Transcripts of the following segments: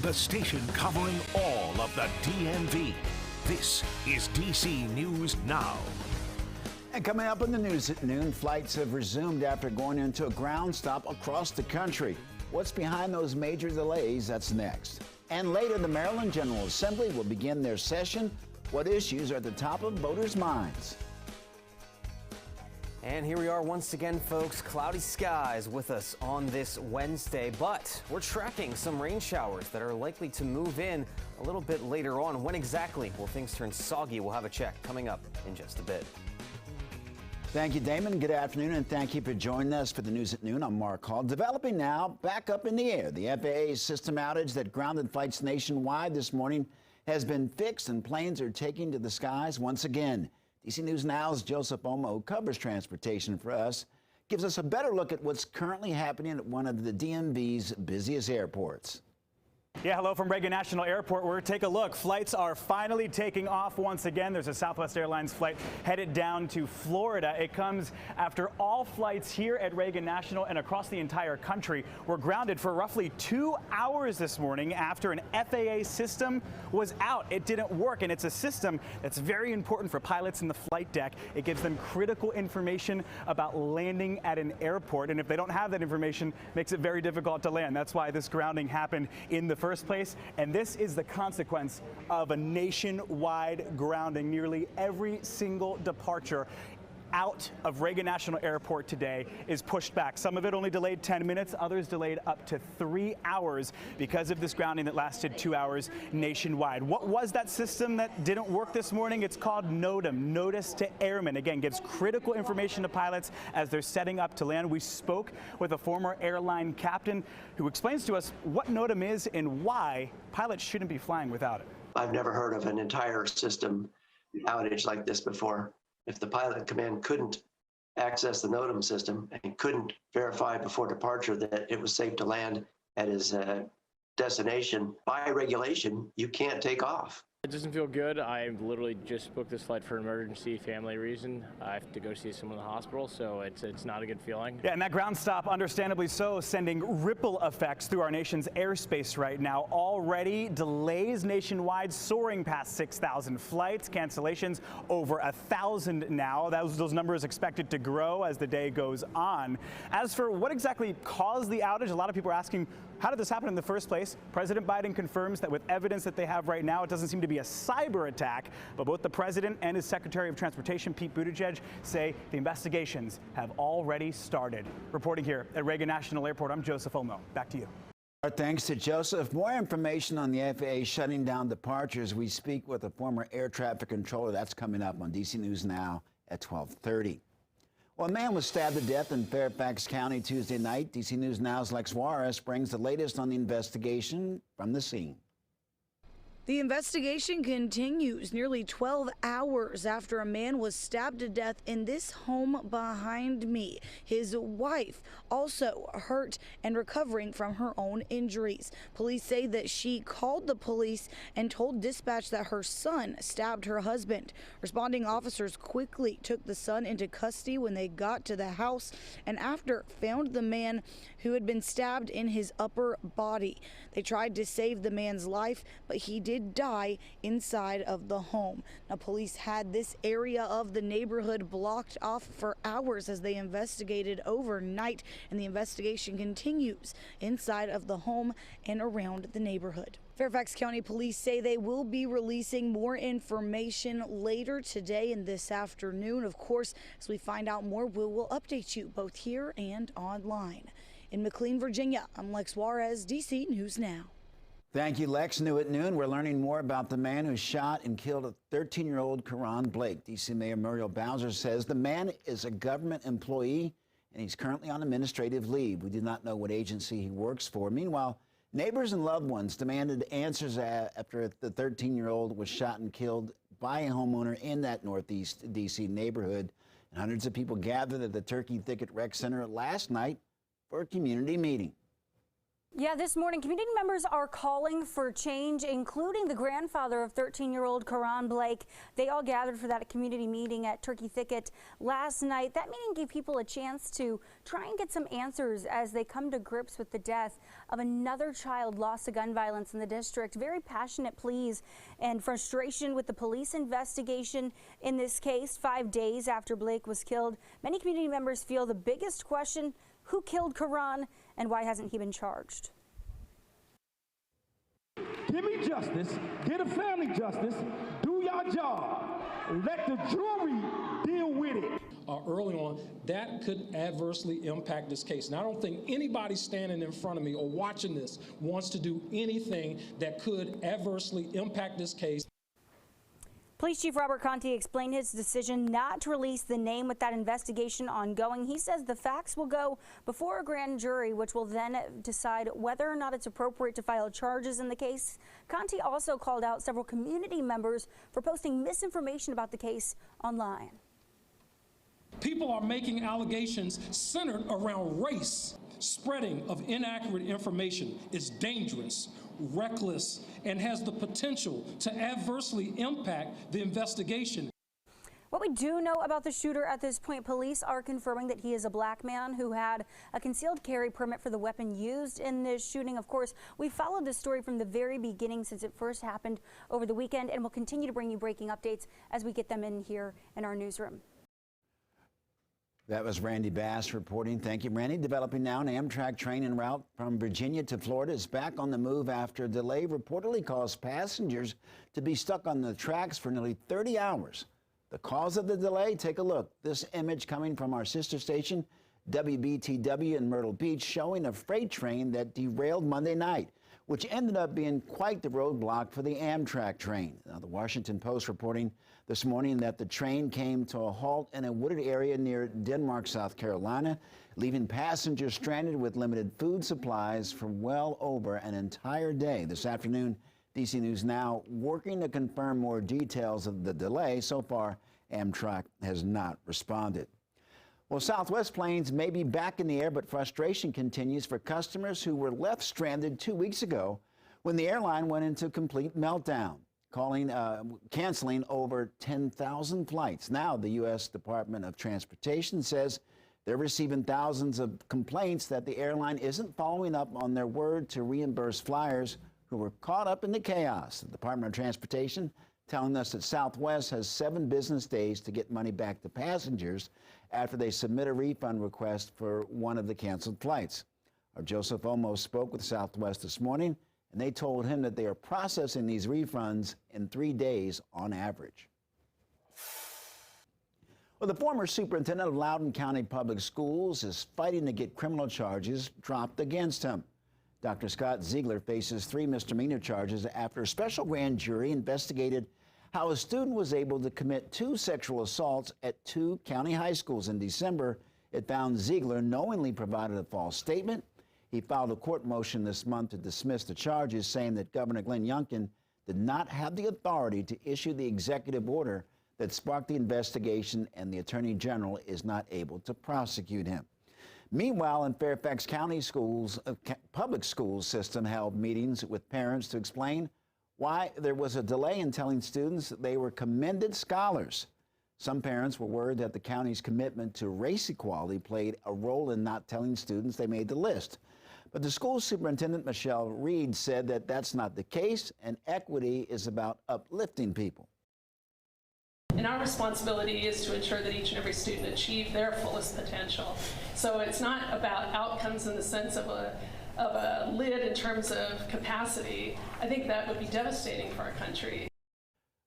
the station covering all of the DMV. This is DC News Now. And coming up in the news at noon, flights have resumed after going into a ground stop across the country. What's behind those major delays? That's next. And later, the Maryland General Assembly will begin their session. What issues are at the top of voters' minds? And here we are once again, folks. Cloudy skies with us on this Wednesday, but we're tracking some rain showers that are likely to move in a little bit later on. When exactly will things turn soggy? We'll have a check coming up in just a bit. Thank you, Damon. Good afternoon, and thank you for joining us for the News at Noon. I'm Mark Hall. Developing now, back up in the air. The FAA system outage that grounded flights nationwide this morning has been fixed, and planes are taking to the skies once again. DC News Now's Joseph Omo, who covers transportation for us, gives us a better look at what's currently happening at one of the DMV's busiest airports. Yeah, hello from Reagan National Airport, where take a look. Flights are finally taking off once again. There's a Southwest Airlines flight headed down to Florida. It comes after all flights here at Reagan National and across the entire country were grounded for roughly 2 hours this morning after an FAA system was out. It didn't work, and it's a system that's very important for pilots in the flight deck. It gives them critical information about landing at an airport, and if they don't have that information, it makes it very difficult to land. That's why this grounding happened in the first place, and this is the consequence of a nationwide grounding. Nearly every single departure out of Reagan National Airport today is pushed back. Some of it only delayed 10 minutes, others delayed up to 3 hours because of this grounding that lasted 2 hours nationwide. What was that system that didn't work this morning? It's called NOTAM, Notice to Airmen. Again, gives critical information to pilots as they're setting up to land. We spoke with a former airline captain who explains to us what NOTAM is and why pilots shouldn't be flying without it. I've never heard of an entire system outage like this before. If the pilot command couldn't access the NOTAM system and couldn't verify before departure that it was safe to land at his destination, by regulation, you can't take off. It doesn't feel good. I literally just booked this flight for an emergency family reason. I have to go see someone in the hospital, so it's not a good feeling. Yeah, and that ground stop, understandably so, sending ripple effects through our nation's airspace right now. Already delays nationwide soaring past 6,000 flights, cancellations over 1,000 now. Those numbers expected to grow as the day goes on. As for what exactly caused the outage, a lot of people are asking, how did this happen in the first place? President Biden confirms that with evidence that they have right now, it doesn't seem to be a cyber attack, but both the president and his Secretary of Transportation, Pete Buttigieg, say the investigations have already started. Reporting here at Reagan National Airport, I'm Joseph Omo. Back to you. Our thanks to Joseph. More information on the FAA shutting down departures. We speak with a former air traffic controller. That's coming up on DC News Now at 12:30. Well, a man was stabbed to death in Fairfax County Tuesday night. DC News Now's Lex Juarez brings the latest on the investigation from the scene. The investigation continues nearly 12 hours after a man was stabbed to death in this home behind me. His wife also hurt and recovering from her own injuries. Police say that she called the police and told dispatch that her son stabbed her husband. Responding officers quickly took the son into custody when they got to the house and after found the man who had been stabbed in his upper body. They tried to save the man's life, but he did die inside of the home. Now, police had this area of the neighborhood blocked off for hours as they investigated overnight, and the investigation continues inside of the home and around the neighborhood. Fairfax County Police say they will be releasing more information later today and this afternoon. Of course, as we find out more, we will update you both here and online. In McLean, Virginia, I'm Lex Juarez, DC News Now. Thank you, Lex. New at noon, we're learning more about the man who shot and killed a 13-year-old Karan Blake. D.C. Mayor Muriel Bowser says the man is a government employee and he's currently on administrative leave. We do not know what agency he works for. Meanwhile, neighbors and loved ones demanded answers after the 13-year-old was shot and killed by a homeowner in that Northeast D.C. neighborhood. And hundreds of people gathered at the Turkey Thicket Rec Center last night for a community meeting. Yeah, this morning, community members are calling for change, including the grandfather of 13-year-old Karan Blake. They all gathered for that community meeting at Turkey Thicket last night. That meeting gave people a chance to try and get some answers as they come to grips with the death of another child lost to gun violence in the district. Very passionate pleas and frustration with the police investigation in this case 5 days after Blake was killed. Many community members feel the biggest question: who killed Karan and why hasn't he been charged? Give me justice, get a family justice, do your job, let the jury deal with it. Early on, that could adversely impact this case. And I don't think anybody standing in front of me or watching this wants to do anything that could adversely impact this case. Police Chief Robert Conti explained his decision not to release the name with that investigation ongoing. He says the facts will go before a grand jury, which will then decide whether or not it's appropriate to file charges in the case. Conti also called out several community members for posting misinformation about the case online. People are making allegations centered around race. Spreading of inaccurate information is dangerous, reckless, and has the potential to adversely impact the investigation. What we do know about the shooter at this point, police are confirming that he is a black man who had a concealed carry permit for the weapon used in this shooting. Of course, we followed this story from the very beginning since it first happened over the weekend, and we'll continue to bring you breaking updates as we get them in here in our newsroom. That was Randy Bass reporting. Thank you, Randy. Developing now, an Amtrak train en route from Virginia to Florida is back on the move after a delay reportedly caused passengers to be stuck on the tracks for nearly 30 hours. The cause of the delay? Take a look. This image coming from our sister station, WBTW in Myrtle Beach, showing a freight train that derailed Monday night, which ended up being quite the roadblock for the Amtrak train. Now, the Washington Post reporting this morning that the train came to a halt in a wooded area near Denmark, South Carolina, leaving passengers stranded with limited food supplies for well over an entire day. This afternoon, DC News Now working to confirm more details of the delay. So far, Amtrak has not responded. Well, Southwest planes may be back in the air, but frustration continues for customers who were left stranded 2 weeks ago when the airline went into complete meltdown, canceling over 10,000 flights. Now, the U.S. Department of Transportation says they're receiving thousands of complaints that the airline isn't following up on their word to reimburse flyers who were caught up in the chaos. The Department of Transportation telling us that Southwest has 7 business days to get money back to passengers after they submit a refund request for one of the canceled flights. Our Joseph Olmos spoke with Southwest this morning, and they told him that they are processing these refunds in 3 days on average. Well, the former superintendent of Loudoun County Public Schools is fighting to get criminal charges dropped against him. Dr. Scott Ziegler faces 3 misdemeanor charges after a special grand jury investigated how a student was able to commit 2 sexual assaults at 2 county high schools. In December, it found Ziegler knowingly provided a false statement. He filed a court motion this month to dismiss the charges, saying that Governor Glenn Youngkin did not have the authority to issue the executive order that sparked the investigation, and the Attorney General is not able to prosecute him. Meanwhile, in Fairfax County schools, public school system held meetings with parents to explain why there was a delay in telling students that they were commended scholars. Some parents were worried that the county's commitment to race equality played a role in not telling students they made the list. But the school superintendent, Michelle Reed, said that that's not the case, and equity is about uplifting people. And our responsibility is to ensure that each and every student achieve their fullest potential. So it's not about outcomes in the sense of a lid in terms of capacity. I think that would be devastating for our country.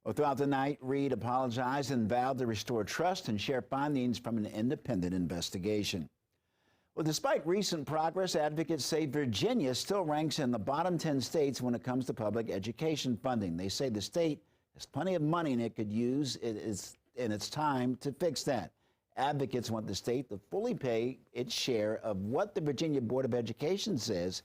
Well, throughout the night, Reed apologized and vowed to restore trust and share findings from an independent investigation. Well, despite recent progress, advocates say Virginia still ranks in the bottom 10 states when it comes to public education funding. They say the state has plenty of money and it could use in its time to fix that. Advocates want the state to fully pay its share of what the Virginia Board of Education says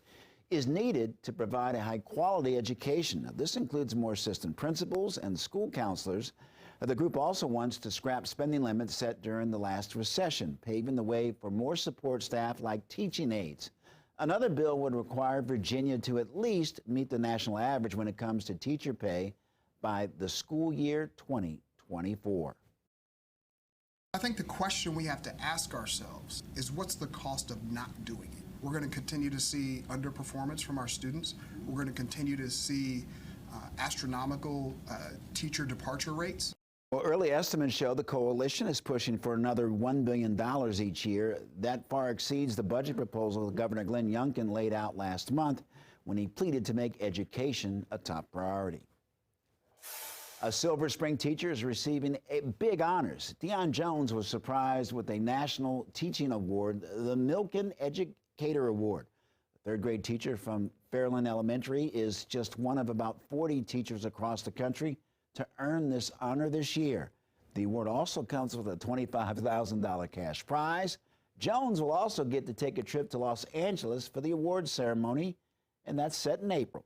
is needed to provide a high-quality education. Now, this includes more assistant principals and school counselors. The group also wants to scrap spending limits set during the last recession, paving the way for more support staff like teaching aides. Another bill would require Virginia to at least meet the national average when it comes to teacher pay by the school year 2024. I think the question we have to ask ourselves is, what's the cost of not doing it? We're going to continue to see underperformance from our students. We're going to continue to see astronomical teacher departure rates. Well, early estimates show the coalition is pushing for another $1 billion each year. That far exceeds the budget proposal Governor Glenn Youngkin laid out last month when he pleaded to make education a top priority. A Silver Spring teacher is receiving big honors. Deion Jones was surprised with a National Teaching Award, the Milken Educator Award. The third grade teacher from Fairland Elementary is just one of about 40 teachers across the country to earn this honor this year. The award also comes with a $25,000 cash prize. Jones will also get to take a trip to Los Angeles for the awards ceremony, and that's set in April.